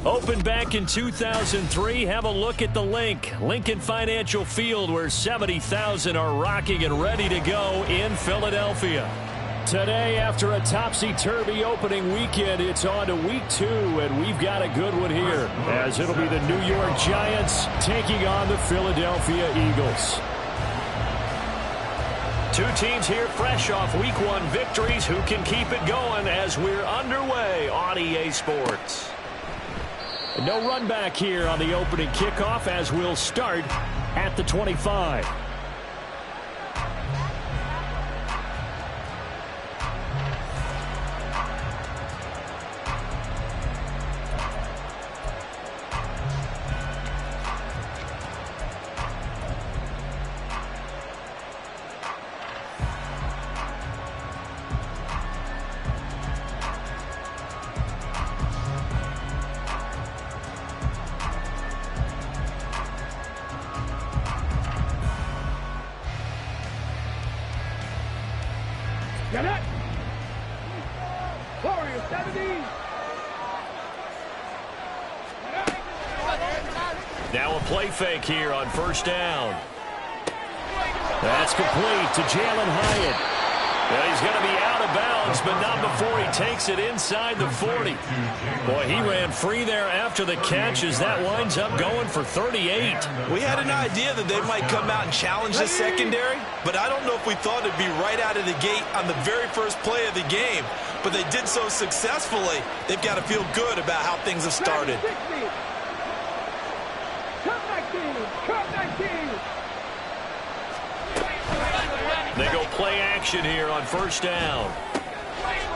Opened back in 2003, have a look at the link. Lincoln Financial Field, where 70,000 are rocking and ready to go in Philadelphia. Today, after a topsy-turvy opening weekend, it's on to week 2, and we've got a good one here, as it'll be the New York Giants taking on the Philadelphia Eagles. Two teams here fresh off week 1 victories. Who can keep it going as we're underway on EA Sports? No run back here on the opening kickoff, as we'll start at the 25. Get it! Warrior 70! Now a play fake here on first down. That's complete to Jalen Hyatt. Well, he's going to be out of bounds, but not before he takes it inside the 40. Boy, he ran free there after the catch as that winds up going for 38. We had an idea that they might come out and challenge the secondary, but I don't know if we thought it'd be right out of the gate on the very first play of the game. But they did so successfully, they've got to feel good about how things have started. They go play action here on first down.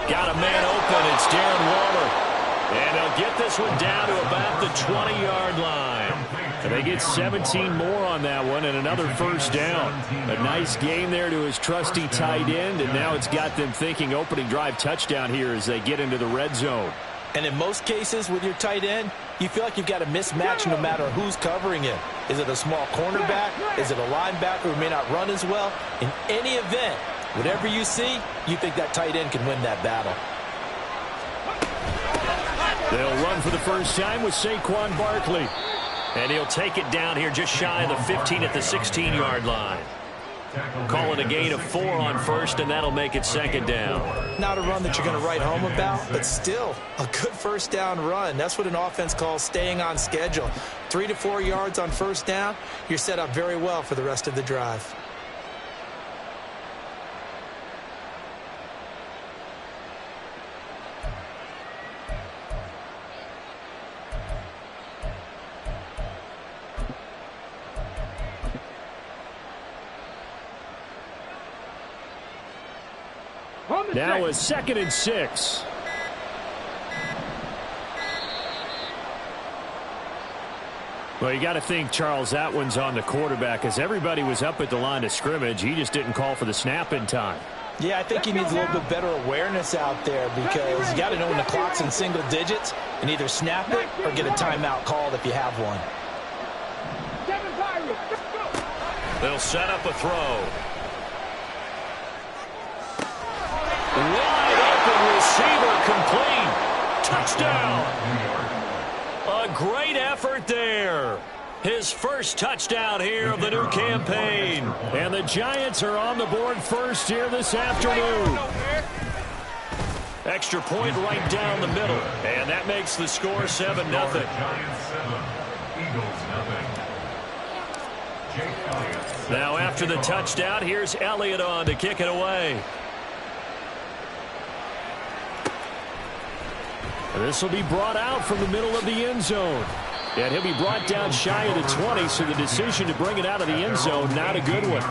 Got a man open. It's Darren Waller. And they'll get this one down to about the 20-yard line. And they get 17 more on that one and another first down. A nice game there to his trusty tight end, and now it's got them thinking opening drive touchdown here as they get into the red zone. And in most cases with your tight end, you feel like you've got a mismatch no matter who's covering him. Is it a small cornerback? Is it a linebacker who may not run as well? In any event, whatever you see, you think that tight end can win that battle. They'll run for the first time with Saquon Barkley. And he'll take it down here just shy of the 15 at the 16-yard line. Call it a gain of 4 on first, and that'll make it second down. Not a run that you're going to write home about, but still a good first down run. That's what an offense calls staying on schedule. 3 to 4 yards on first down, you're set up very well for the rest of the drive. Now a 2nd and 6. Well, you got to think, Charles, that one's on the quarterback, as everybody was up at the line of scrimmage. He just didn't call for the snap in time. Yeah, I think he needs a little bit better awareness out there, because you got to know when the clock's in single digits and either snap it or get a timeout called if you have one. They'll set up a throw. Wide open receiver, complete. Touchdown. A great effort there. His first touchdown here of the new campaign. And the Giants are on the board first here this afternoon. Extra point right down the middle. And that makes the score 7-0. Now after the touchdown, here's Elliott on to kick it away. This will be brought out from the middle of the end zone. And he'll be brought down shy of the 20, so the decision to bring it out of the end zone, not a good one.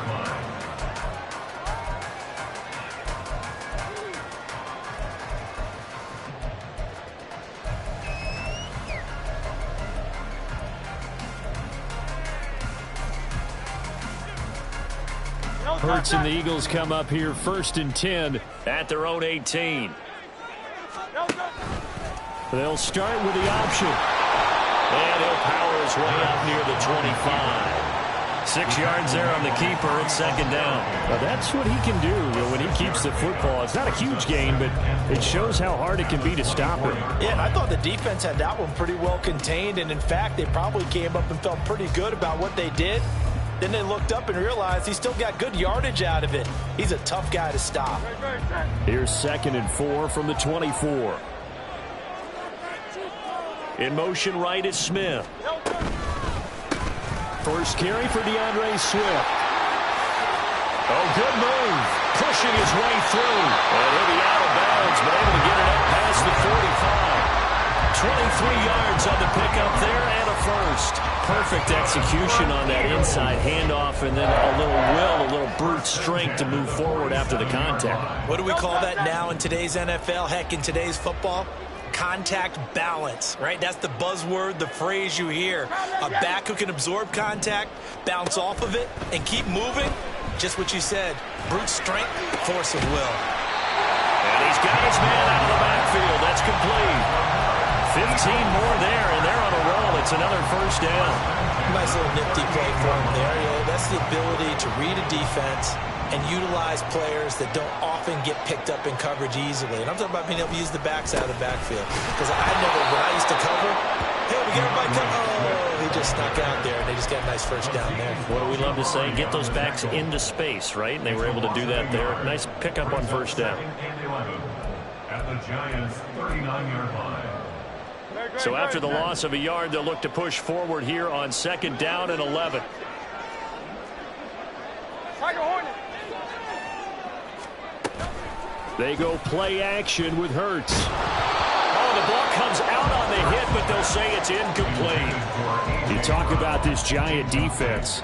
Hurts and the Eagles come up here 1st and 10 at their own 18. They'll start with the option. And he'll power his way up near the 25. 6 yards there on the keeper. It's second down. Now that's what he can do when he keeps the football. It's not a huge gain, but it shows how hard it can be to stop it. Yeah, and I thought the defense had that one pretty well contained, and in fact, they probably came up and felt pretty good about what they did. Then they looked up and realized he still got good yardage out of it. He's a tough guy to stop. Here's 2nd and 4 from the 24. In motion right is Smith. First carry for DeAndre Swift. Oh, good move. Pushing his way through. And he'll be out of bounds, but able to get it up past the 45. 23 yards on the pickup there and a first. Perfect execution on that inside handoff, and then a little brute strength to move forward after the contact. What do we call that now in today's NFL? Heck, in today's football? Contact balance, right? That's the buzzword, the phrase you hear. A back who can absorb contact, bounce off of it, and keep moving. Just what you said, brute strength, force of will. And he's got his man out of the backfield. That's complete. 15 more there, and they're on a roll. It's another first down. Nice little nifty play for him there. You know, that's the ability to read a defense and utilize players that don't often get picked up in coverage easily. And I'm talking about being able to use the backs out of the backfield. Because when I used to cover, hey, we got everybody cover. Oh, he just snuck out there, and they just got a nice first down there. What do we love to say? Get those backs into space, right? And they were able to do that there. Nice pickup on first down. At the Giants' 39-yard line. So after the loss of a yard, they'll look to push forward here on 2nd down and 11. They go play action with Hurts. Oh, the ball comes out on the hit, but they'll say it's incomplete. You talk about this Giant defense.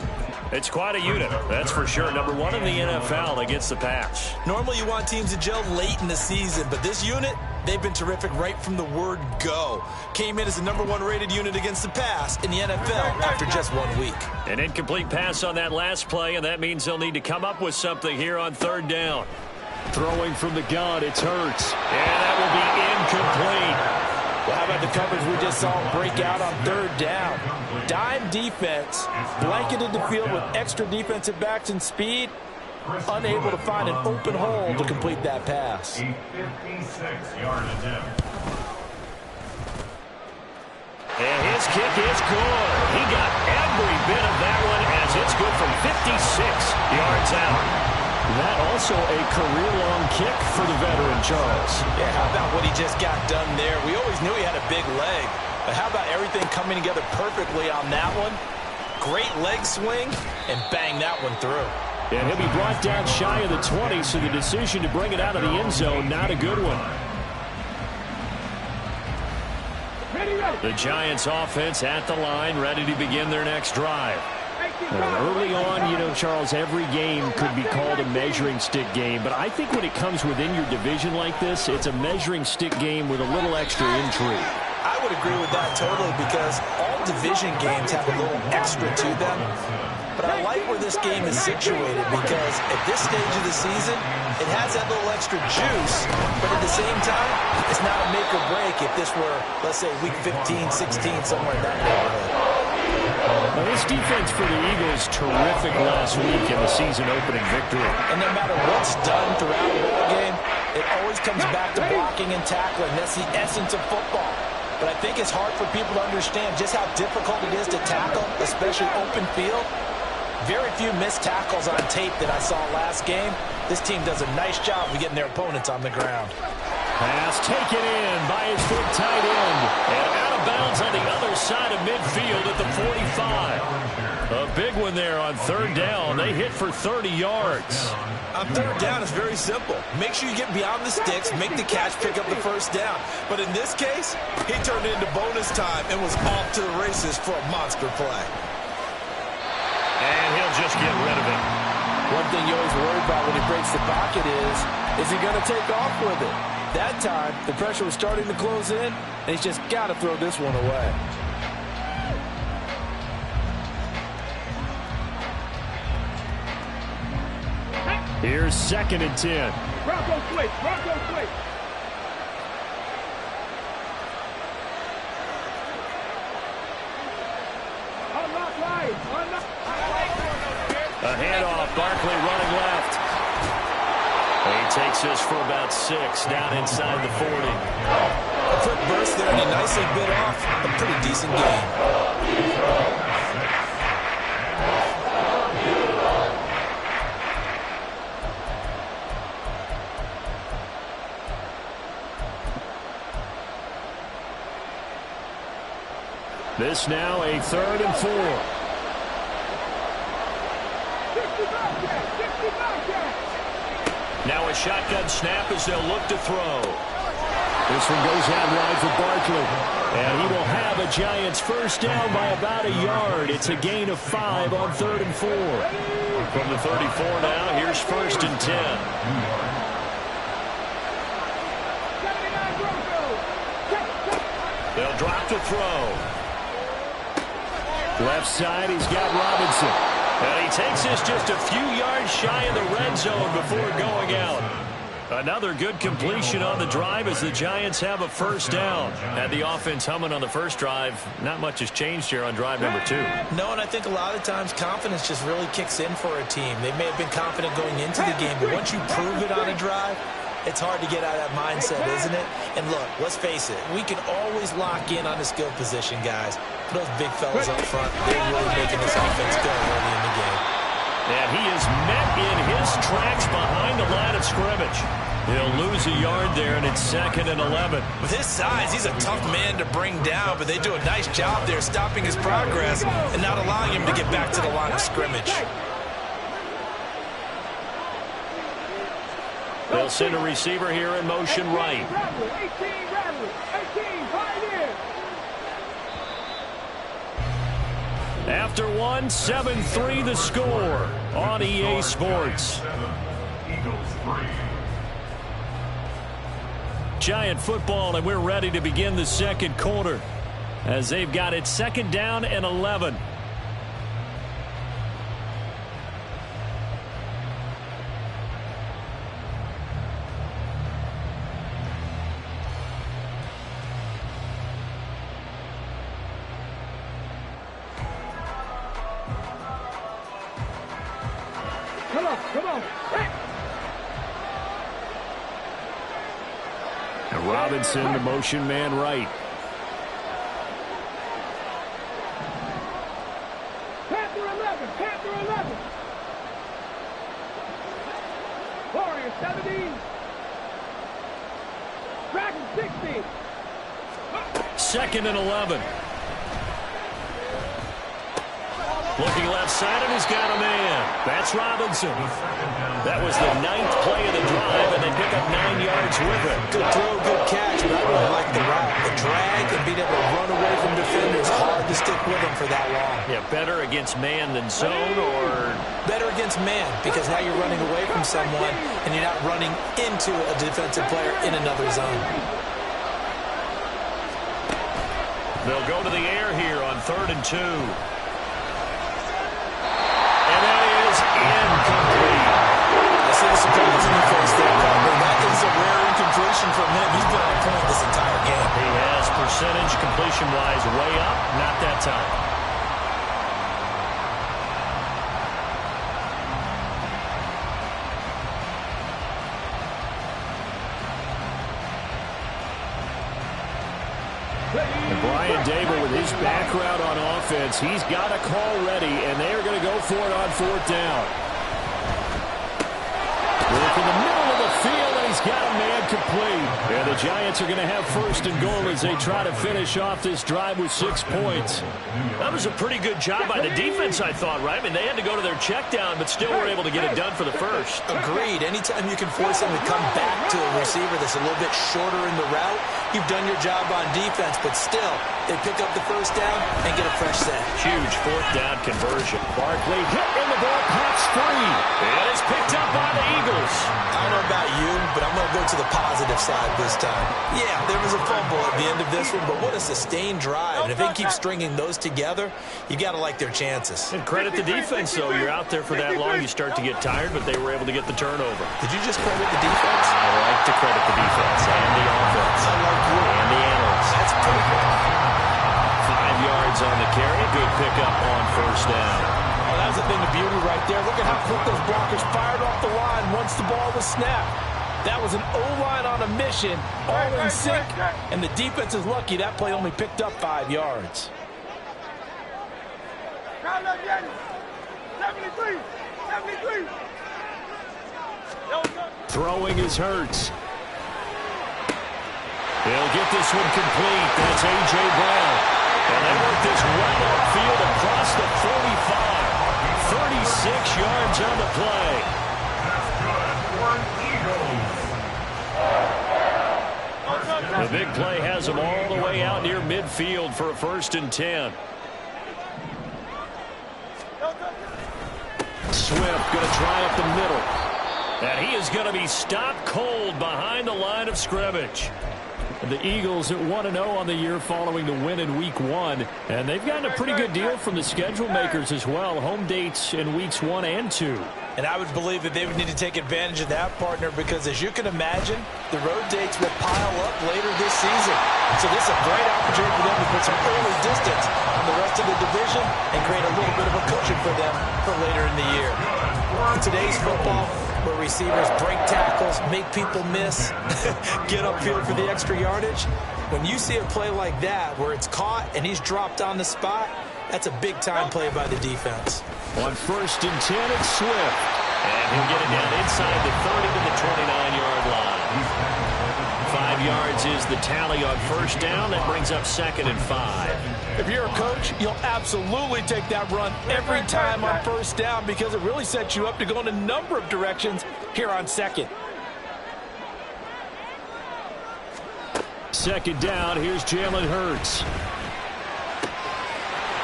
It's quite a unit, that's for sure. Number 1 in the NFL against the pass. Normally you want teams to gel late in the season, but this unit, they've been terrific right from the word go. Came in as the number 1 rated unit against the pass in the NFL after just 1 week. An incomplete pass on that last play, and that means they'll need to come up with something here on 3rd down. Throwing from the gun, it's Hurts. And that will be incomplete. Well, how about the coverage we just saw break out on 3rd down? Dime defense, blanketed the field with extra defensive backs and speed, unable to find an open hole to complete that pass. A 56-yard attempt. And his kick is good. He got every bit of that one as it's good from 56 yards out. That also a career-long kick for the veteran, Charles. Yeah, how about what he just got done there? We always knew he had a big leg, but how about everything coming together perfectly on that one? Great leg swing, and bang that one through. And he'll be brought down shy of the 20, so the decision to bring it out of the end zone, not a good one. The Giants offense at the line, ready to begin their next drive. Early on, you know, Charles, every game could be called a measuring stick game. But I think when it comes within your division like this, it's a measuring stick game with a little extra intrigue. I would agree with that totally because all division games have a little extra to them. But I like where this game is situated because at this stage of the season, it has that little extra juice. But at the same time, it's not a make or break if this were, let's say, week 15, 16, somewhere in that neighborhood. Now, this defense for the Eagles, terrific last week in the season-opening victory. And no matter what's done throughout the ball game, it always comes back to blocking and tackling. That's the essence of football. But I think it's hard for people to understand just how difficult it is to tackle, especially open field. Very few missed tackles on tape that I saw last game. This team does a nice job of getting their opponents on the ground. Pass taken in by his big tight end. And out of bounds on the other side of midfield at the 45. A big one there on 3rd down. They hit for 30 yards. On 3rd down, it's very simple. Make sure you get beyond the sticks, make the catch, pick up the first down. But in this case, he turned it into bonus time and was off to the races for a monster play. And he'll just get rid of it. One thing you always worry about when he breaks the pocket is he going to take off with it? That time, the pressure was starting to close in, and he's just got to throw this one away. Here's 2nd and 10. Bronco switch, Bronco switch. Unlock right, unlock. A handoff, Barkley running left. He takes this for about 6 down inside the 40. A quick burst there, and he nicely bit off a pretty decent gain. This now a 3rd and 4. Now a shotgun snap as they'll look to throw. This one goes out wide for Barkley. And he will have a Giants first down by about a yard. It's a gain of 5 on 3rd and 4. From the 34 now, here's 1st and 10. They'll drop to throw. Left side, he's got Robinson. And he takes this just a few yards shy of the red zone before going out. Another good completion on the drive as the Giants have a first down. Had the offense humming on the first drive. Not much has changed here on drive number 2. No, and I think a lot of times confidence just really kicks in for a team. They may have been confident going into the game, but once you prove it on a drive, it's hard to get out of that mindset, isn't it? And look, let's face it, we can always lock in on the skill position, guys. Those big fellas up front, they're really making this offense go early in the game. And he is met in his tracks behind the line of scrimmage. He'll lose a yard there, and it's 2nd and 11. With his size, he's a tough man to bring down, but they do a nice job there stopping his progress and not allowing him to get back to the line of scrimmage. They'll send a receiver here in motion right. After one, 7-3 the score on EA Sports. Giant football, and we're ready to begin the second quarter as they've got it 2nd down and 11. Come on. And Robinson, the motion man right. Panther 11. Warriors 17. Dragon 16. 2nd and 11. Looking left side, and he's got a man. That's Robinson. That was the 9th play of the drive, and they pick up 9 yards with it. Good throw, good catch, but I really like the route. The drag and being able to run away from defenders, hard to stick with them for that long. Yeah, better against man than zone, or? Better against man, because now you're running away from someone, and you're not running into a defensive player in another zone. They'll go to the air here on 3rd and 2. Incomplete. I see the surprise in your face there, Carter. That is a rare incompletion from him. He's been on point this entire game. He has percentage completion-wise way up. Not that time. And Brian Dable, with his background on offense, he's got a call ready, and they are going to go for it on 4th down. Work in the middle of the field, and he's got a man complete. And the Giants are going to have 1st and goal as they try to finish off this drive with 6 points. That was a pretty good job by the defense, I thought, right? I mean, they had to go to their check down, but still were able to get it done for the first. Agreed. Anytime you can force them to come back to a receiver that's a little bit shorter in the route, you've done your job on defense, but still, they pick up the first down and get a fresh set. Huge 4th down conversion. Barkley hit in the ball, pops free. And it's picked up by the Eagles. I don't know about you, but I'm going to go to the positive side this time. Yeah, there was a fumble at the end of this one, but what a sustained drive. And if they keep stringing those together, you got to like their chances. And credit the defense, though. You're out there for that long, you start to get tired, but they were able to get the turnover. Did you just credit the defense? I like to credit the defense and the offense. I like you. And the analysts. That's pretty good. 5 yards on the carry. Good pickup on 1st down. Oh, that was a thing of beauty right there. Look at how quick those blockers fired off the line once the ball was snapped. That was an O-line on a mission, all in sync, and the defense is lucky that play only picked up 5 yards. 73. Throwing is Hurts. They'll get this one complete. That's A.J. Brown. And they work this right upfield across the 45. 36 yards on the play. The big play has them all the way out near midfield for a 1st and 10. Swift going to try up the middle. And he is going to be stopped cold behind the line of scrimmage. The Eagles at 1-0 on the year following the win in Week 1. And they've gotten a pretty good deal from the schedule makers as well. Home dates in Weeks 1 and 2. And I would believe that they would need to take advantage of that, partner, because as you can imagine, the road dates will pile up later this season. So this is a great opportunity for them to put some early distance on the rest of the division and create a little bit of a cushion for them for later in the year. In today's football, where receivers break tackles, make people miss, get upfield for the extra yardage, when you see a play like that where it's caught and he's dropped on the spot, that's a big-time play by the defense. On 1st and 10, it's Swift. And he'll get it down inside the 30 to the 29-yard line. 5 yards is the tally on 1st down. That brings up 2nd and 5. If you're a coach, you'll absolutely take that run every time on 1st down because it really sets you up to go in a number of directions here on 2nd. 2nd down, here's Jalen Hurts.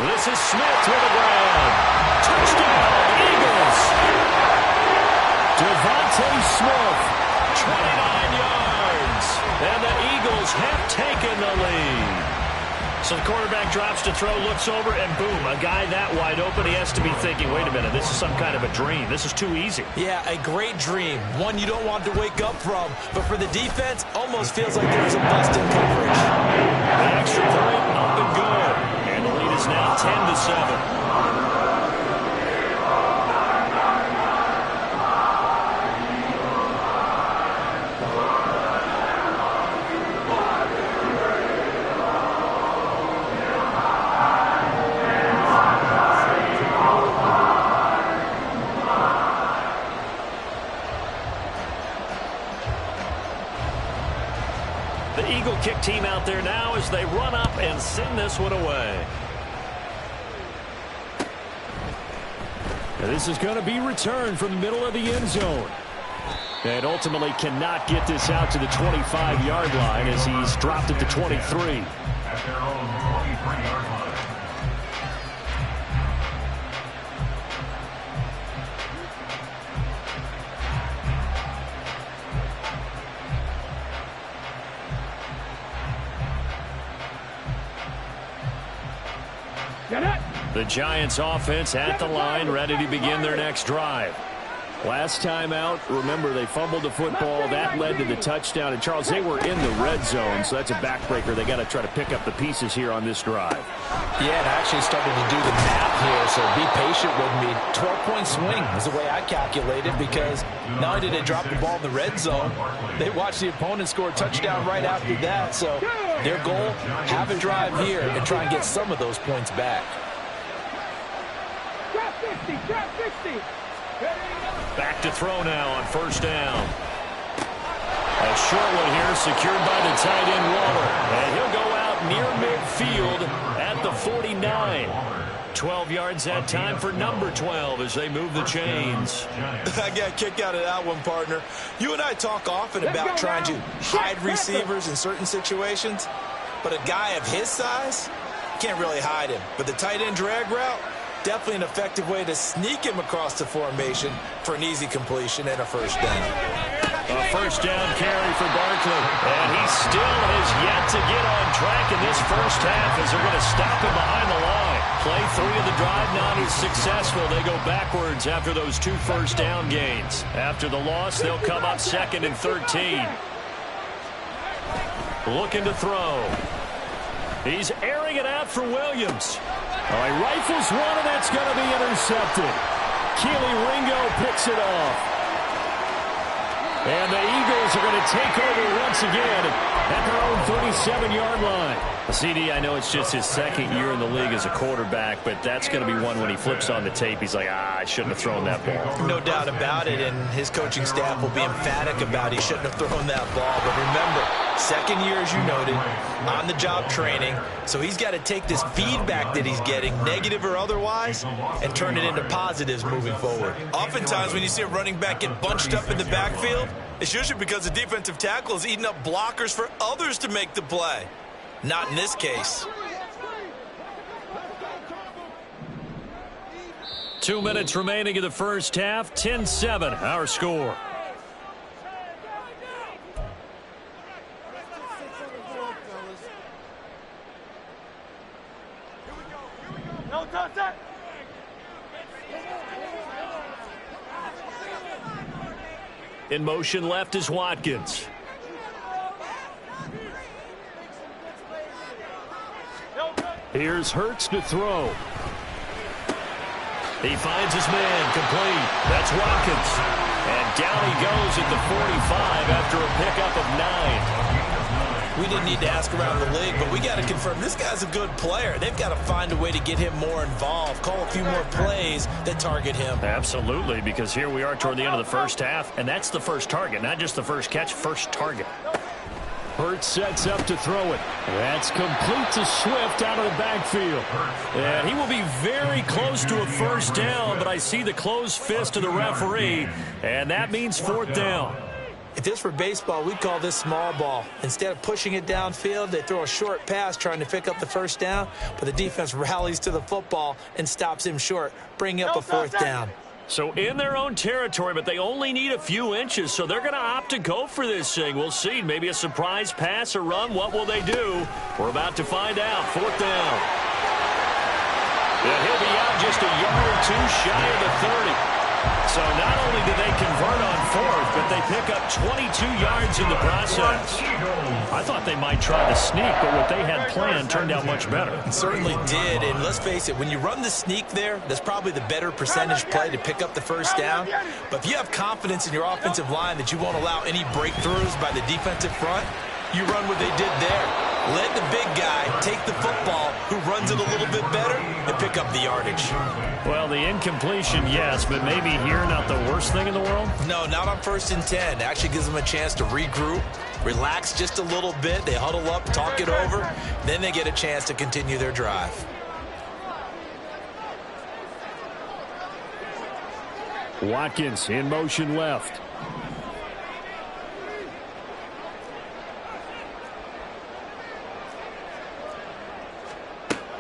This is Smith to the ground. Touchdown, Eagles. Devontae Smith, 29 yards. And the Eagles have taken the lead. So the quarterback drops to throw, looks over, and boom, a guy that wide open, he has to be thinking, wait a minute, this is some kind of a dream. This is too easy. Yeah, a great dream. One you don't want to wake up from. But for the defense, almost feels like there's a bust in coverage. The extra point, up and good. And the lead is now 10-7. Kick team out there now as they run up and send this one away. And this is going to be returned from the middle of the end zone. And ultimately cannot get this out to the 25-yard line as he's dropped at the 23. At their own 23-yard line. The Giants offense at the line, ready to begin their next drive. Last time out, remember, they fumbled the football. That led to the touchdown. And, Charles, they were in the red zone, so that's a backbreaker. They got to try to pick up the pieces here on this drive. Yeah, and I actually started to do the math here, so be patient with me. 12-point swing is the way I calculated because not only did they drop the ball in the red zone, they watched the opponent score a touchdown right after that. So their goal, have a drive here and try and get some of those points back. Drop 60. Back to throw now on 1st down. A short one here secured by the tight end Waller. And he'll go out near midfield at the 49. 12 yards that time for number 12 as they move the chains. I got a kick out of that one, partner. You and I talk often about trying to hide receivers in certain situations, but a guy of his size can't really hide him. But the tight end drag route, definitely an effective way to sneak him across the formation for an easy completion and a 1st down. A 1st down carry for Barkley. And he still has yet to get on track in this 1st half as they're going to stop him behind the line. Play 3 of the drive not as successful. They go backwards after those 2 1st down gains. After the loss, they'll come up 2nd and 13. Looking to throw. He's airing it out for Williams. Oh, he rifles one, and that's going to be intercepted. Keely Ringo picks it off. And the Eagles are going to take over once again at their own 37-yard line. CD, I know it's just his second year in the league as a quarterback, but that's going to be one when he flips on the tape. He's like, I shouldn't have thrown that ball. No doubt about it, and his coaching staff will be emphatic about he shouldn't have thrown that ball. But remember, second year, as you noted, on-the-job training, so he's got to take this feedback that he's getting, negative or otherwise, and turn it into positives moving forward. Oftentimes, when you see a running back get bunched up in the backfield, it's usually because the defensive tackle is eating up blockers for others to make the play. Not in this case. 2 minutes remaining in the first half. 10-7, our score. In motion left is Watkins. Here's Hurts to throw. He finds his man, complete. That's Watkins. And down he goes at the 45 after a pickup of 9. We didn't need to ask around the league, but we got to confirm this guy's a good player. They've got to find a way to get him more involved, call a few more plays that target him. Absolutely, because here we are toward the end of the first half, and that's the first target, not just the first catch, first target. Hurts sets up to throw it. That's complete to Swift out of the backfield. And he will be very close to a first down, but I see the closed fist of the referee, and that means fourth down. If this were baseball, we'd call this small ball. Instead of pushing it downfield, they throw a short pass trying to pick up the first down, but the defense rallies to the football and stops him short, bringing up a fourth down. So in their own territory, but they only need a few inches, so they're going to opt to go for this thing. We'll see. Maybe a surprise pass or run. What will they do? We're about to find out. Fourth down. And he'll be out just a yard or two shy of the 30. So not only do they convert on fourth, but they pick up 22 yards in the process. I thought they might try to sneak, but what they had planned turned out much better. It certainly did, and let's face it, when you run the sneak there, that's probably the better percentage play to pick up the first down. But if you have confidence in your offensive line that you won't allow any breakthroughs by the defensive front, you run what they did there. Let the big guy take the football, who runs it a little bit better, and pick up the yardage. Well, the incompletion, yes, but maybe here not the worst thing in the world? No, not on 1st and 10. It actually gives them a chance to regroup, relax just a little bit. They huddle up, talk it over. Then they get a chance to continue their drive. Watkins in motion left.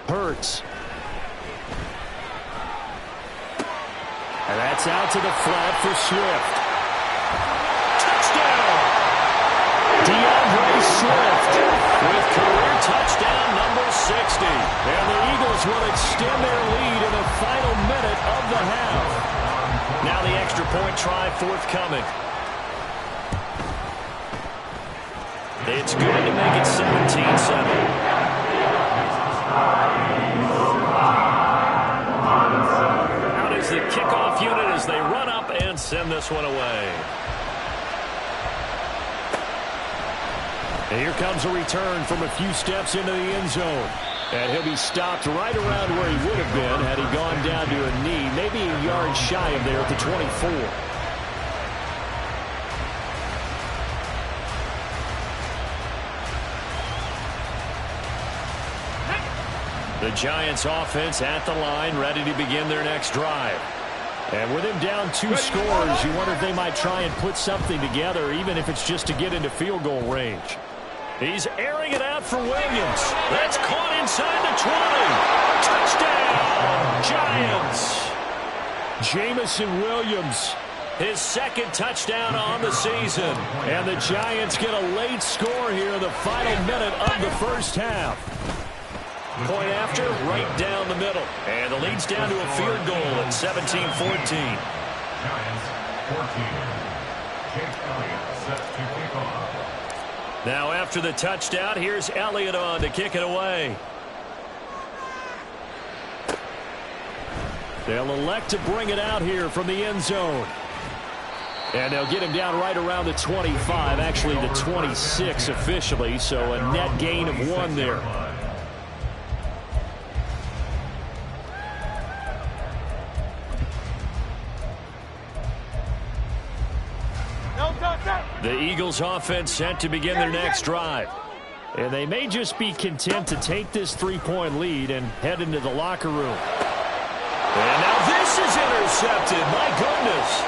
Hurts. And that's out to the flat for Swift. Touchdown! DeAndre Swift with career touchdown number 60. And the Eagles will extend their lead in the final minute of the half. Now the extra point try forthcoming. It's good to make it 17-7. Out is the kickoff unit as they run up and send this one away. And here comes a return from a few steps into the end zone. And he'll be stopped right around where he would have been had he gone down to a knee, maybe a yard shy of there at the 24. The Giants offense at the line, ready to begin their next drive. And with him down 2 scores, you wonder if they might try and put something together, even if it's just to get into field goal range. He's airing it out for Williams. That's caught inside the 20. Touchdown, Giants. Jamison Williams, his second touchdown on the season. And the Giants get a late score here in the final minute of the first half. Point after, right down the middle. And the lead's down to a field goal at 17-14. Giants 14. Jake Elliott set to kick off. Now after the touchdown, here's Elliott on to kick it away. They'll elect to bring it out here from the end zone. And they'll get him down right around the 25, actually the 26 officially, so a net gain of 1 there. The Eagles offense set to begin their next drive. And they may just be content to take this 3-point lead and head into the locker room. And now this is intercepted. My goodness.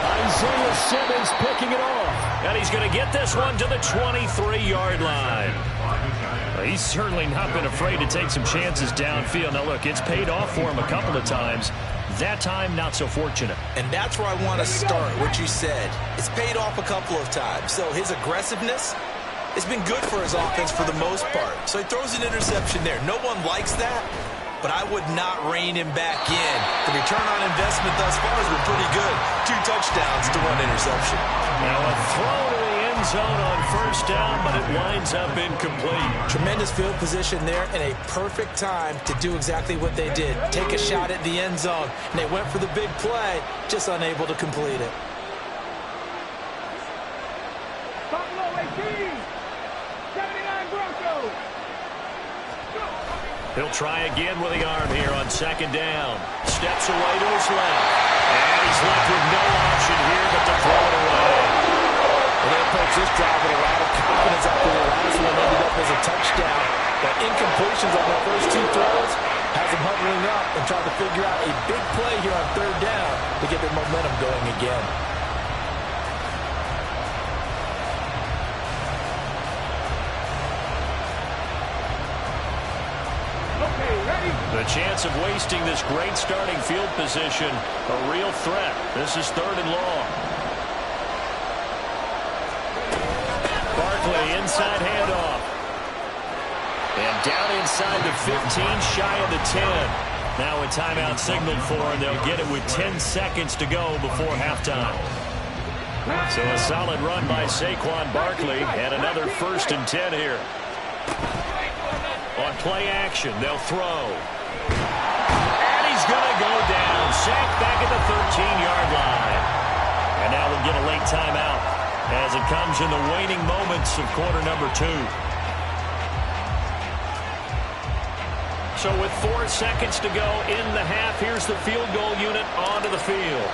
Isaiah Simmons picking it off. And he's going to get this one to the 23-yard line. He's certainly not been afraid to take some chances downfield. Now, look, it's paid off for him a couple of times. That time, not so fortunate. And that's where I want to start, what you said. It's paid off a couple of times. So his aggressiveness has been good for his offense for the most part. So he throws an interception there. No one likes that, but I would not rein him back in. The return on investment thus far has been pretty good. 2 touchdowns to 1 interception. Now a throw to the end zone on first down, but it winds up incomplete. Tremendous field position there and a perfect time to do exactly what they did. Take a shot at the end zone. And they went for the big play, just unable to complete it. Buffalo 18, 79 Broncos. He'll try again with the arm here on second down. Steps away to his left. And he's left with no option here but to throw it away. And they approach this drive with a lot of confidence after the last one ended up as a touchdown. But incompletions on the first 2 throws has them hovering up and trying to figure out a big play here on third down to get their momentum going again. The chance of wasting this great starting field position, a real threat. This is 3rd and long. Barkley inside handoff. And down inside the 15, shy of the 10. Now a timeout signaled for, and they'll get it with 10 seconds to go before halftime. So a solid run by Saquon Barkley, and another 1st and 10 here. On play action, they'll throw. And he's going to go down. Sacked back at the 13-yard line. And now we'll get a late timeout as it comes in the waning moments of quarter number 2. So with 4 seconds to go in the half, here's the field goal unit onto the field.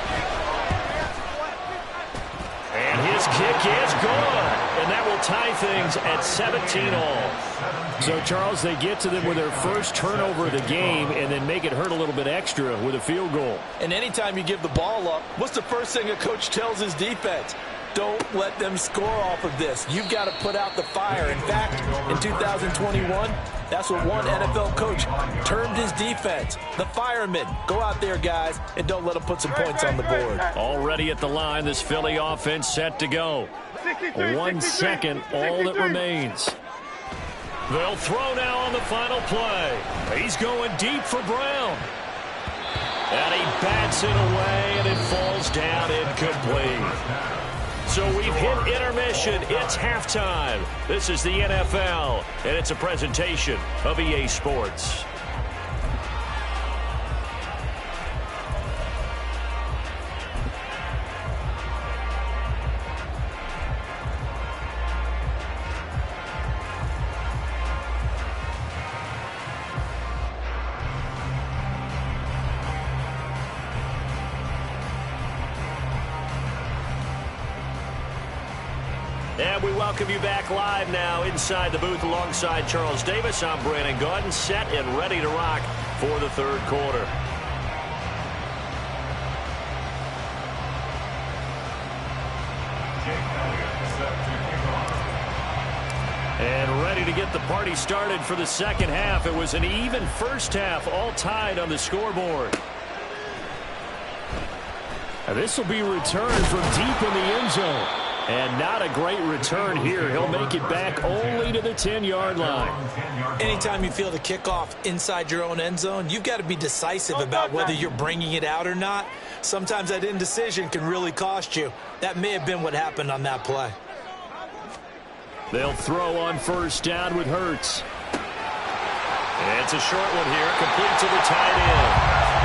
And his kick is good. And that will tie things at 17-all. So, Charles, they get to them with their first turnover of the game and then make it hurt a little bit extra with a field goal. And anytime you give the ball up, what's the first thing a coach tells his defense? Don't let them score off of this. You've got to put out the fire. In fact, in 2021, that's what one NFL coach termed his defense. The firemen. Go out there, guys, and don't let them put some points on the board. Already at the line, this Philly offense set to go. 1 second, all that remains. They'll throw now on the final play. He's going deep for Brown. And he bats it away, and it falls down incomplete. So we've hit intermission. It's halftime. This is the NFL, and it's a presentation of EA Sports. And we welcome you back live now inside the booth alongside Charles Davis. I'm Brandon Gaudin, set and ready to rock for the 3rd quarter. And ready to get the party started for the 2nd half. It was an even first half, all tied on the scoreboard. And this will be returned from deep in the end zone. And not a great return here. He'll make it back only to the 10-yard line. Anytime you feel the kickoff inside your own end zone, you've got to be decisive about whether you're bringing it out or not. Sometimes that indecision can really cost you. That may have been what happened on that play. They'll throw on first down with Hurts. It's a short one here, complete to the tight end.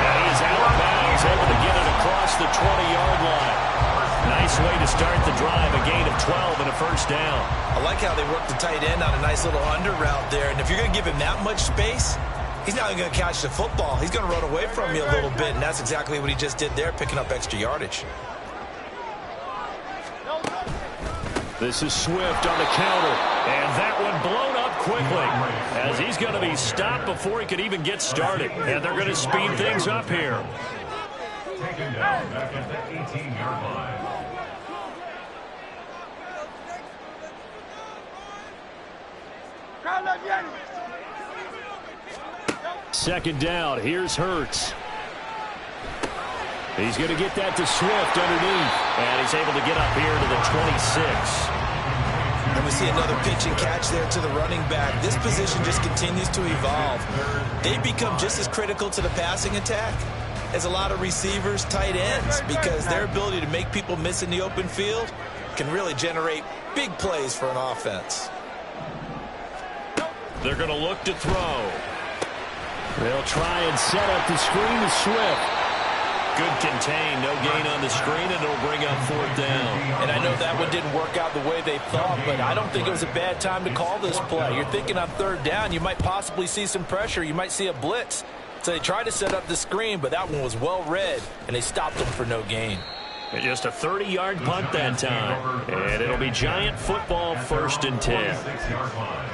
And he is out of bounds, able to get it across the 20-yard line. Nice way to start the drive, a gain of 12 and a first down. I like how they work the tight end on a nice little under route there. And if you're going to give him that much space, he's not going to catch the football. He's going to run away from you a little bit, and that's exactly what he just did there, picking up extra yardage. This is Swift on the counter, and that one blown up quickly as he's going to be stopped before he could even get started. And they're going to speed things up here. Taken down back at the 18-yard line. Second down, here's Hurts. He's going to get that to Swift underneath. And he's able to get up here to the 26. And we see another pitch and catch there to the running back. This position just continues to evolve. They become just as critical to the passing attack as a lot of receivers, tight ends, because their ability to make people miss in the open field can really generate big plays for an offense. They're going to look to throw. They'll try and set up the screen to Swift. Good contain, no gain on the screen, and it'll bring up fourth down. And I know that one didn't work out the way they thought, but I don't think it was a bad time to call this play. You're thinking on third down, you might possibly see some pressure. You might see a blitz. So they tried to set up the screen, but that one was well read, and they stopped them for no gain. And just a 30-yard punt that time. And it'll be Giant football, 1st and 10. 6-yard line.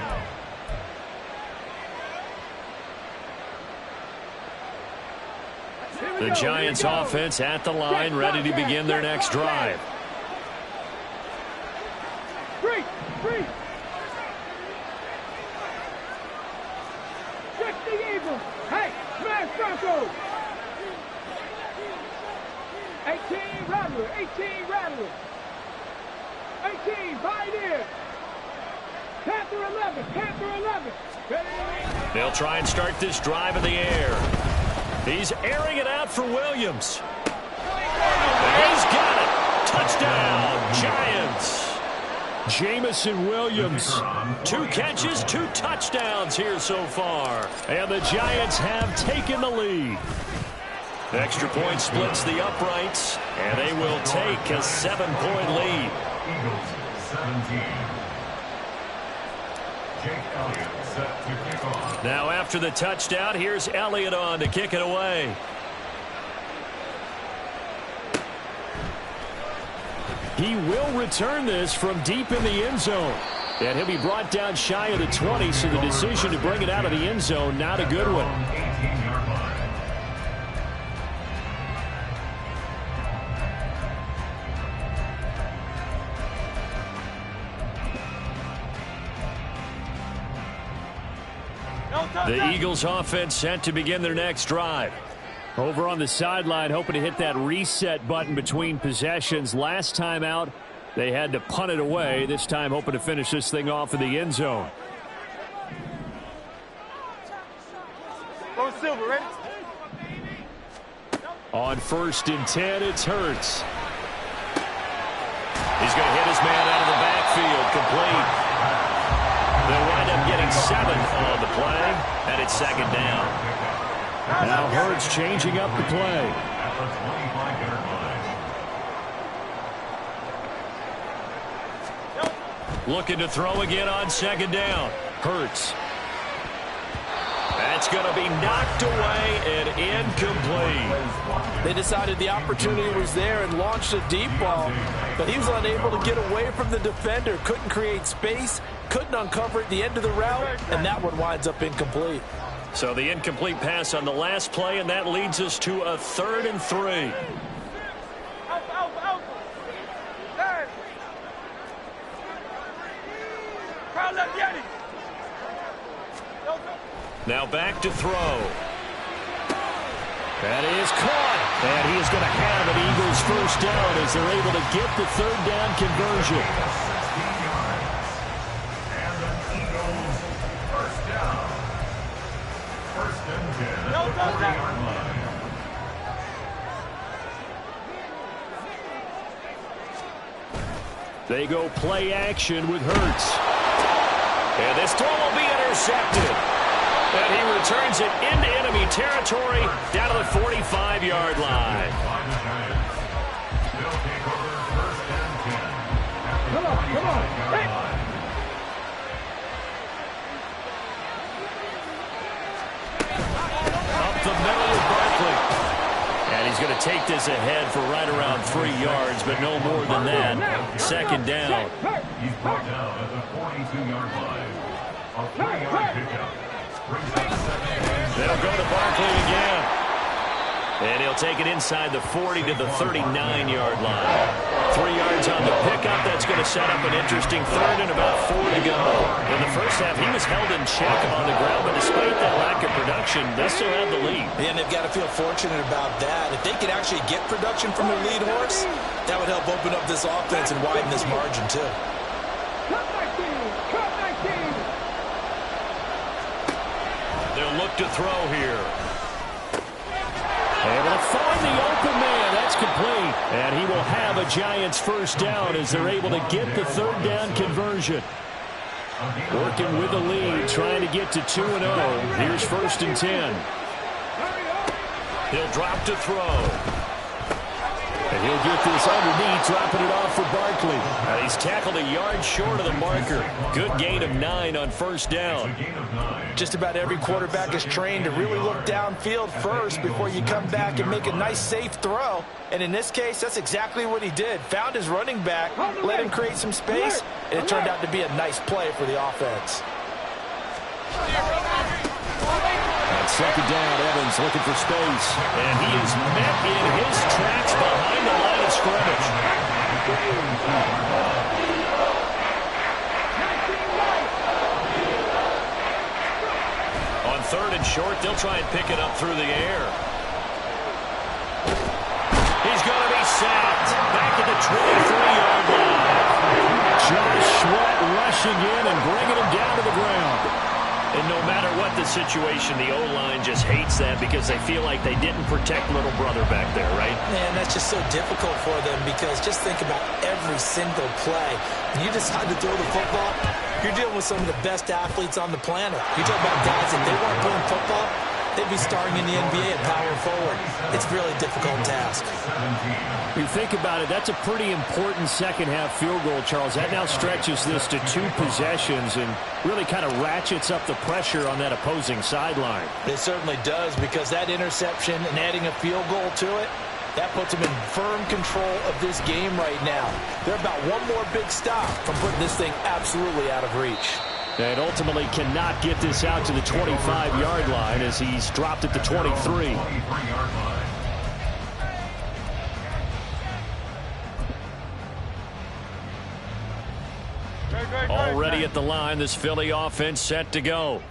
The Giants offense at the line, ready to begin their next drive. Free! Check the Eagles! Hey, smash Bronco! 18 Rattler! 18 Pioneer! Panther 11! They'll try and start this drive in the air. He's airing it out for Williams. And he's got it. Touchdown, Giants. Jamison Williams. 2 catches, 2 touchdowns here so far. And the Giants have taken the lead. Extra point splits the uprights, and they will take a 7-point lead. Eagles 17. Jake Elliott set to kick off. Now after the touchdown, here's Elliott on to kick it away. He will return this from deep in the end zone. And he'll be brought down shy of the 20, so the decision to bring it out of the end zone, not a good one. 18-yard line. The Eagles offense set to begin their next drive. Over on the sideline, hoping to hit that reset button between possessions. Last time out, they had to punt it away. This time, hoping to finish this thing off in the end zone. Go Silver, ready? On 1st and 10, it's Hurts. He's going to hit his man out of the backfield, complete. They'll wind up getting 7 on the play, and it's 2nd down. Now Hurts changing up the play. At the 25-yard line. Looking to throw again on 2nd down. Hurts. That's going to be knocked away and incomplete. They decided the opportunity was there and launched a deep ball, but he was unable to get away from the defender, couldn't create space, couldn't uncover at the end of the route, and that one winds up incomplete. So the incomplete pass on the last play, and that leads us to a 3rd and 3. Alpha. Third. Crowd left Yeti. Now back to throw. That is caught. And he is going to have an Eagles first down as they're able to get the 3rd down conversion. 16 yards. And the Eagles first down. 1st and 10 at the 40-yard line. They go play action with Hurts. And this throw will be intercepted. And he returns it into enemy territory down to the 45-yard line. Come on. Hey. Up the middle with Barkley. And he's going to take this ahead for right around 3 yards, but no more than that. Second down. He's brought down at the 42-yard line. A 3-yard pickup. They'll go to Barkley again. And he'll take it inside the 40 to the 39-yard line. 3 yards on the pickup. That's going to set up an interesting third and about 4 to go. In the first half, he was held in check on the ground, but despite that lack of production, they still have the lead. And they've got to feel fortunate about that. If they could actually get production from their lead horse, that would help open up this offense and widen this margin, too. Cut 19. They'll look to throw here. Able to find the open man. That's complete. And he will have a Giants first down as they're able to get the third down conversion. Working with the lead, trying to get to 2-0. Here's 1st and 10. He'll drop to throw. And he'll get this underneath, dropping it off for Barkley. And he's tackled a yard short of the marker. Good gain of 9 on first down. Just about every quarterback is trained to really look downfield first before you come back and make a nice, safe throw. And in this case, that's exactly what he did. Found his running back, let him create some space, and it turned out to be a nice play for the offense. On second down, Evans looking for space. And he is met in his tracks behind the line of scrimmage. On 3rd and short, they'll try and pick it up through the air. He's going to be sacked. Back at the 23-yard line. Josh Sweat rushing in and bringing him down to the ground. And no matter what the situation, the O-line just hates that because they feel like they didn't protect little brother back there, right? Man, that's just so difficult for them because just think about every single play. When you decide to throw the football, you're dealing with some of the best athletes on the planet. You talk about guys, if they weren't playing football, they'd be starring in the NBA and power forward. It's a really difficult task. You think about it, that's a pretty important second-half field goal, Charles. That now stretches this to 2 possessions and really kind of ratchets up the pressure on that opposing sideline. It certainly does because that interception and adding a field goal to it, that puts them in firm control of this game right now. They're about one more big stop from putting this thing absolutely out of reach. And ultimately cannot get this out to the 25-yard line as he's dropped at the 23. Already at the line, this Philly offense set to go.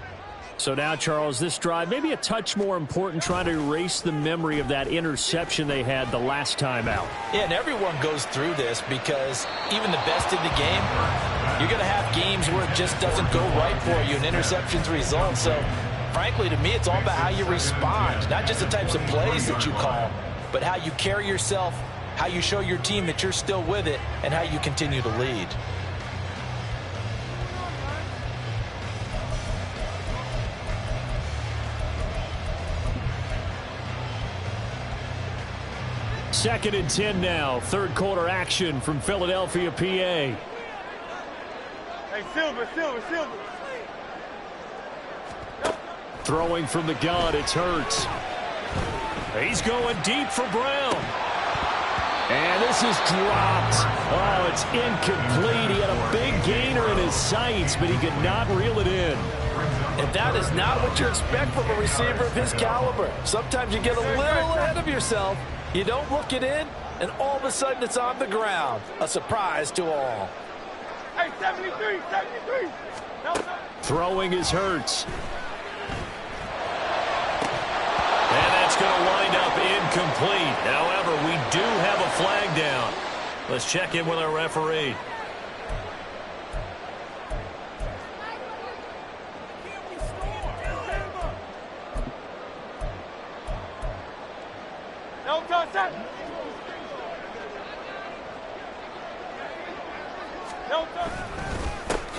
So now, Charles, this drive maybe a touch more important, trying to erase the memory of that interception they had the last time out. Yeah, and everyone goes through this because even the best in the game, you're going to have games where it just doesn't go right for you and interceptions result. So, frankly, to me, it's all about how you respond, not just the types of plays that you call, but how you carry yourself, how you show your team that you're still with it, and how you continue to lead. Second and 10 now. Third quarter action from Philadelphia, PA. Hey, Silver. Throwing from the gun, it's Hurts. He's going deep for Brown. And this is dropped. Oh, it's incomplete. He had a big gainer in his sights, but he could not reel it in. And that is not what you expect from a receiver of his caliber. Sometimes you get a little ahead of yourself. You don't look it in, and all of a sudden it's on the ground. A surprise to all. Hey, 73. No. Throwing is Hurts. And that's going to wind up incomplete. However, we do have a flag down. Let's check in with our referee. No touch. No touch.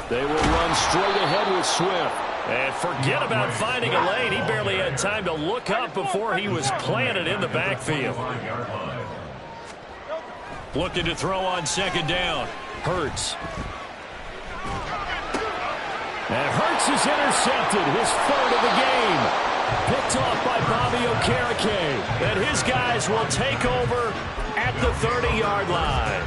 They will run straight ahead with Swift. And forget about finding a lane. He barely had time to look up before he was planted in the backfield. Looking to throw on second down. Hurts. And Hurts is intercepted, his third of the game. Picked off by Bobby Okereke. And his guys will take over at the 30-yard line.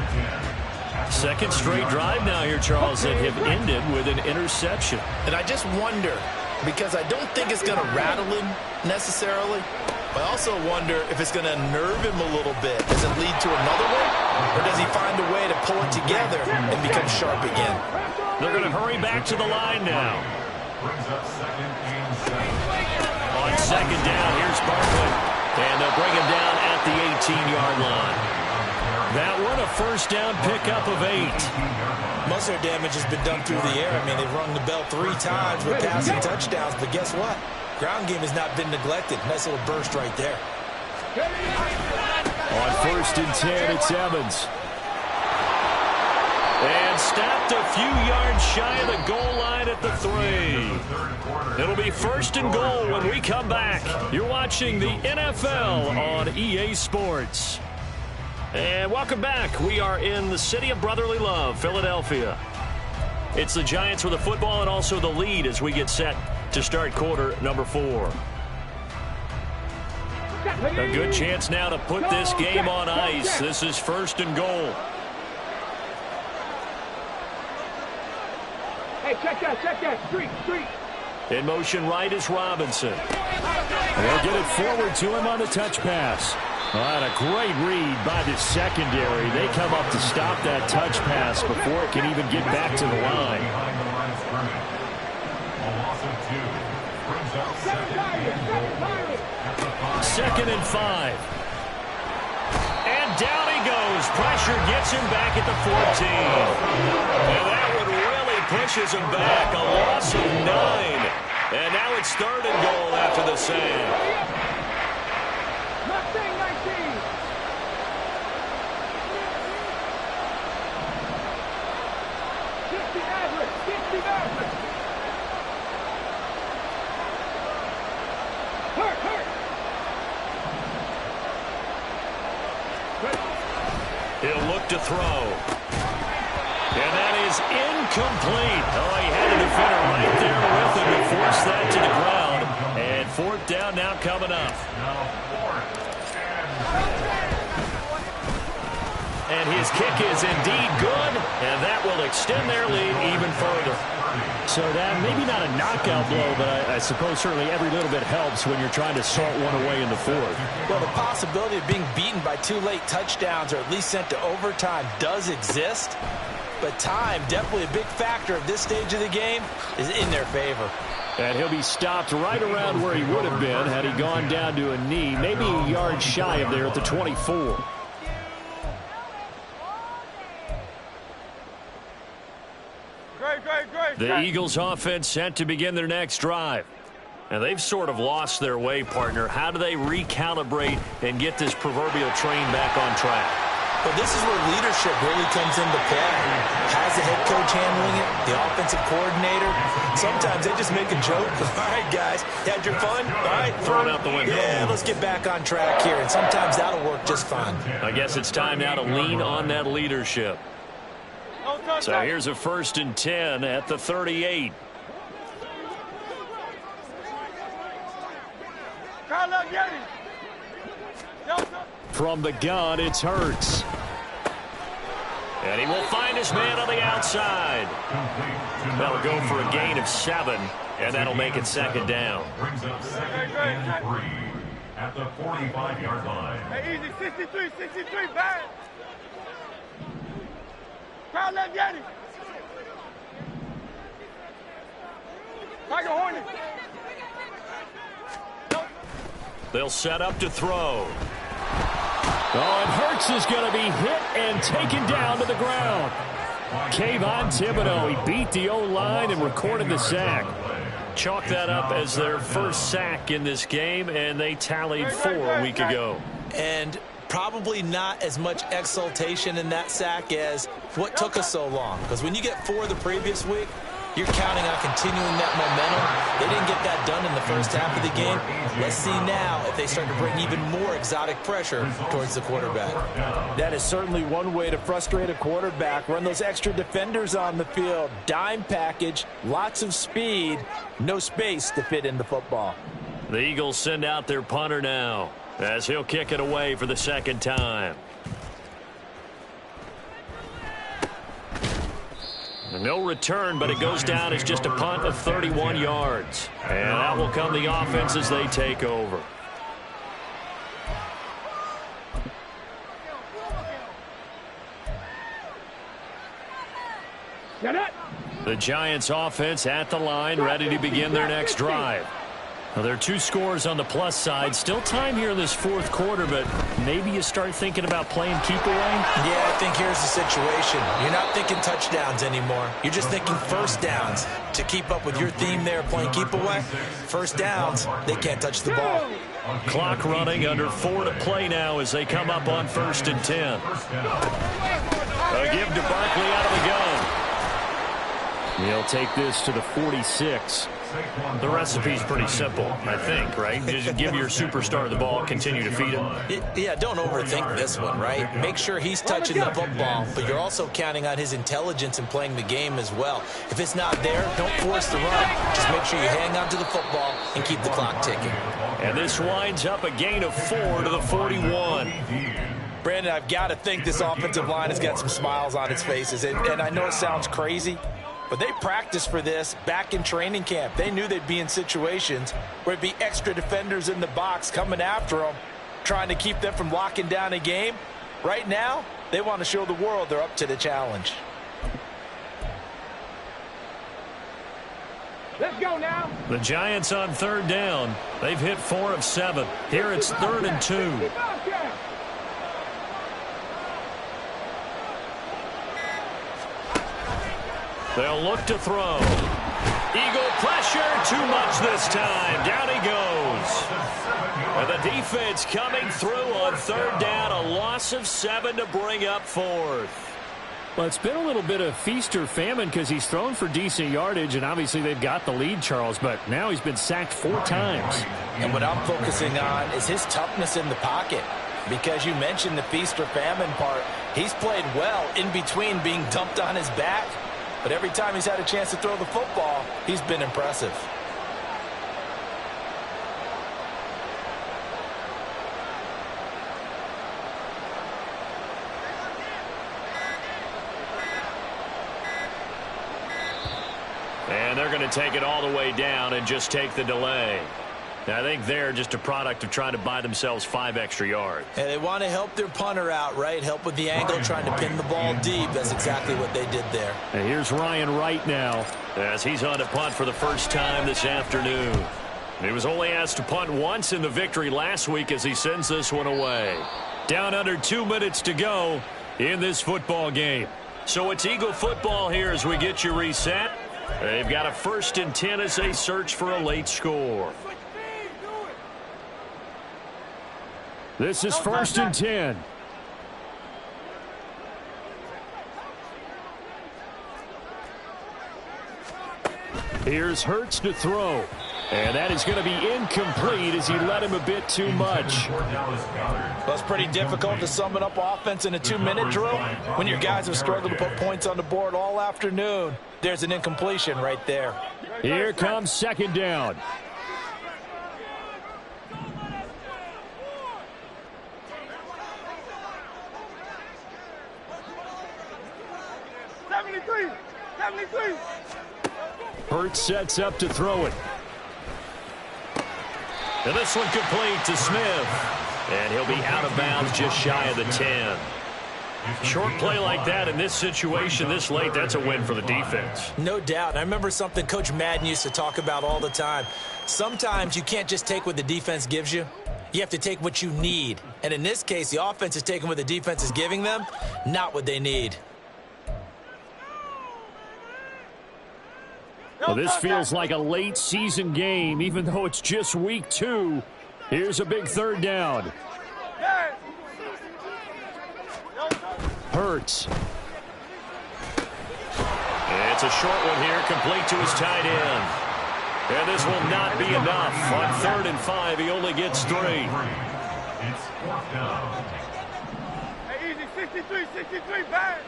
Second straight drive now here, Charles, that have ended with an interception. And I just wonder, because I don't think it's going to rattle him necessarily, but I also wonder if it's going to nerve him a little bit. Does it lead to another one? Or does he find a way to pull it together and become sharp again? They're going to hurry back to the line now. On second down, here's Barkley. And they'll bring him down at the 18-yard line. That one a first down pickup of 8. Most of their damage has been done through the air. I mean, they've rung the bell 3 times with passing touchdowns, but guess what? Ground game has not been neglected. Nice little burst right there. On first and 10, it's Evans. And stopped a few yards shy of the goal line at the 3. It'll be first and goal when we come back. You're watching the NFL on EA Sports. And welcome back. We are in the city of brotherly love, Philadelphia. It's the Giants with the football and also the lead as we get set to start quarter number 4. A good chance now to put this game on ice. This is first and goal. Hey, check that. Street. In motion right is Robinson. They'll get it forward to him on the touch pass. All right, a great read by the secondary. They come up to stop that touch pass before it can even get back to the line. Second and 5. And down he goes. Pressure gets him back at the 14. And that one really pushes him back. A loss of 9. And now it's third and goal after the save. He'll look to throw. And that is incomplete. Oh, he had a defender right there with him and forced that to the ground. And fourth down now coming up. And his kick is indeed good, and that will extend their lead even further. So that maybe not a knockout blow, but I suppose certainly every little bit helps when you're trying to salt one away in the fourth. Well, the possibility of being beaten by 2 late touchdowns or at least sent to overtime does exist, but time, definitely a big factor at this stage of the game, is in their favor. And he'll be stopped right around where he would have been had he gone down to a knee, maybe a yard shy of there at the 24. The Eagles offense set to begin their next drive. And they've sort of lost their way, partner. How do they recalibrate and get this proverbial train back on track? Well, this is where leadership really comes into play. How's the head coach handling it? The offensive coordinator? Sometimes they just make a joke. All right, guys, had your fun? All right, throw it out the window. Yeah, let's get back on track here. And sometimes that'll work just fine. I guess it's time now to lean on that leadership. So here's a first and 10 at the 38. From the gun, it's Hurts. And he will find his man on the outside. That'll go for a gain of 7, and that'll make it second down. Brings up second and 3 at the 45-yard line. Hey, easy, 63, back. Crowd left, get it. Tiger Hornet. They'll set up to throw. Oh, and Hurts is going to be hit and taken down to the ground. Kayvon Thibodeaux, he beat the O-line and recorded the sack. Chalk that up as their first sack in this game, and they tallied 4 a week ago. And probably not as much exultation in that sack as what took us so long. Because when you get 4 the previous week, You're counting on continuing that momentum. They didn't get that done in the first half of the game. Let's see now if they start to bring even more exotic pressure towards the quarterback. That is certainly one way to frustrate a quarterback. Run those extra defenders on the field. Dime package, lots of speed, no space to fit in the football. The Eagles send out their punter now as he'll kick it away for the second time. No return, but it goes down as just a punt of 31 yards. And out will come the offense as they take over. The Giants offense at the line, ready to begin their next drive. Well, there are 2 scores on the plus side. Still time here in this fourth quarter, but maybe you start thinking about playing keep away? Yeah, I think here's the situation. You're not thinking touchdowns anymore. You're just thinking first downs. To keep up with your theme there, playing keep away, first downs, they can't touch the ball. Clock running, under 4 to play now as they come up on 1st and 10. A give to Barkley out of the gun. He'll take this to the 46. The recipe's pretty simple, I think, right? Just give your superstar the ball, continue to feed him. Yeah, don't overthink this one, right? Make sure he's touching the football, but you're also counting on his intelligence in playing the game as well. If it's not there, don't force the run. Just make sure you hang on to the football and keep the clock ticking. And this winds up a gain of 4 to the 41. Brandon, I've got to think this offensive line has got some smiles on its faces. And I know it sounds crazy, but they practiced for this back in training camp. They knew they'd be in situations where it'd be extra defenders in the box coming after them, trying to keep them from locking down a game. Right now, they want to show the world they're up to the challenge. Let's go now. The Giants on 3rd down. They've hit 4 of 7. Here it's 3rd and 2. They'll look to throw. Eagle pressure, too much this time. Down he goes. And the defense coming through on 3rd down. A loss of 7 to bring up 4th. Well, it's been a little bit of feast or famine because he's thrown for decent yardage, and obviously they've got the lead, Charles, but now he's been sacked 4 times. And what I'm focusing on is his toughness in the pocket. Because you mentioned the feast or famine part. He's played well in between being dumped on his back. But every time he's had a chance to throw the football, he's been impressive. And they're going to take it all the way down and just take the delay. I think they're just a product of trying to buy themselves 5 extra yards. And they want to help their punter out, right? Help with the angle, trying to pin the ball deep. That's exactly what they did there. And here's Ryan Wright now as he's on to punt for the first time this afternoon. He was only asked to punt once in the victory last week as he sends this one away. Down under 2 minutes to go in this football game. So it's Eagle football here as we get you reset. They've got a 1st and 10 as they search for a late score. This is 1st and 10. Here's Hurts to throw. And that is going to be incomplete as he led him a bit too much. Well, it's pretty difficult to sum it up offense in a 2-minute drill when your guys have struggled to put points on the board all afternoon. There's an incompletion right there. Here comes 2nd down. Hurts sets up to throw it. And this one complete to Smith. And he'll be out of bounds just shy of the 10. Short play like that in this situation this late, that's a win for the defense. No doubt. I remember something Coach Madden used to talk about all the time. Sometimes you can't just take what the defense gives you. You have to take what you need. And in this case, the offense is taking what the defense is giving them, not what they need. Well, this feels like a late season game, even though it's just week 2. Here's a big 3rd down. Hurts. It's a short one here, complete to his tight end. And this will not be enough. On 3rd and 5, he only gets 3. It's 4th down. Hey, easy, 63, 63, bang.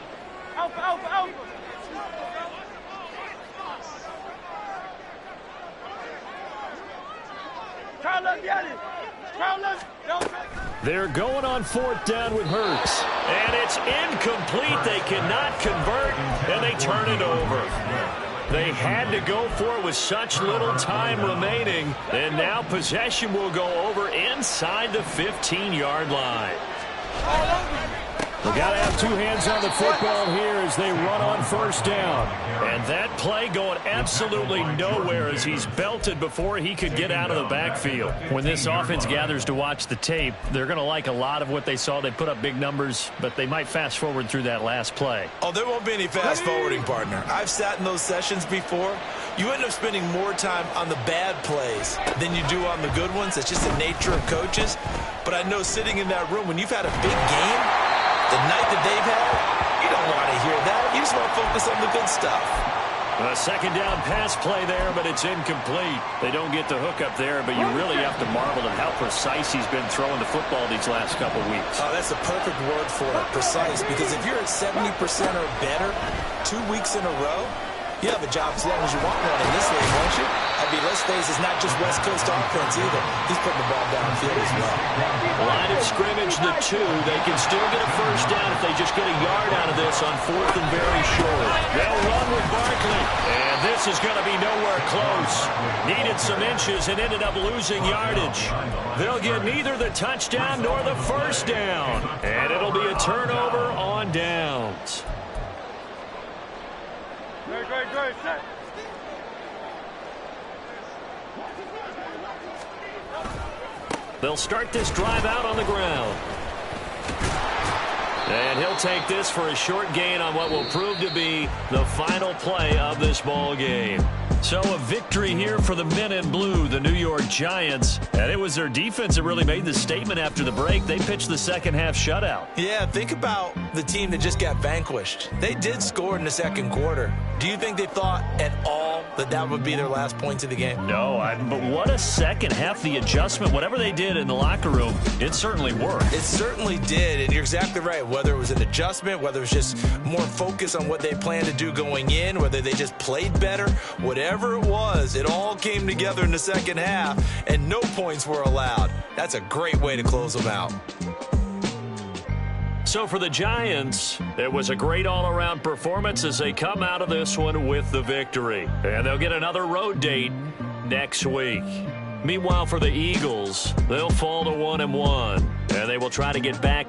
Alpha, alpha, alpha. Carlos, get it. Carlos, don't. They're going on 4th down with Hurts. And it's incomplete. They cannot convert, and they turn it over. They had to go for it with such little time remaining, and now possession will go over inside the 15-yard line. They got to have 2 hands on the football here as they run on 1st down. And that play going absolutely nowhere as he's belted before he could get out of the backfield. When this offense gathers to watch the tape, they're going to like a lot of what they saw. They put up big numbers, but they might fast forward through that last play. Oh, there won't be any fast forwarding, partner. I've sat in those sessions before. You end up spending more time on the bad plays than you do on the good ones. It's just the nature of coaches. But I know sitting in that room, when you've had a big game, the night that they've had, you don't want to hear that. You just want to focus on the good stuff. A 2nd down pass play there, but it's incomplete. They don't get the hook up there, but you really have to marvel at how precise he's been throwing the football these last couple weeks. Oh, that's the perfect word for it, precise, because if you're at 70% or better 2 weeks in a row, you have a job as long as you want one in this league, won't you? I mean, let's face it, it's not just West Coast offense either. He's putting the ball downfield as well. Line of scrimmage, the 2. They can still get a 1st down if they just get a yard out of this on 4th and very short. They'll run with Barkley. And this is going to be nowhere close. Needed some inches and ended up losing yardage. They'll get neither the touchdown nor the 1st down. And it'll be a turnover on downs. Great, set. They'll start this drive out on the ground. And he'll take this for a short gain on what will prove to be the final play of this ball game. So a victory here for the men in blue, the New York Giants. And it was their defense that really made the statement after the break. They pitched the 2nd half shutout. Yeah, think about the team that just got vanquished. They did score in the 2nd quarter. Do you think they thought at all that that would be their last points of the game? No, but what a 2nd half. The adjustment, whatever they did in the locker room, it certainly worked. It certainly did, and you're exactly right. Whether it was an adjustment, whether it was just more focus on what they planned to do going in, whether they just played better, whatever it was, it all came together in the 2nd half, and no points were allowed. That's a great way to close them out. So for the Giants, it was a great all-around performance as they come out of this one with the victory. And they'll get another road date next week. Meanwhile, for the Eagles, they'll fall to 1-1, and they will try to get back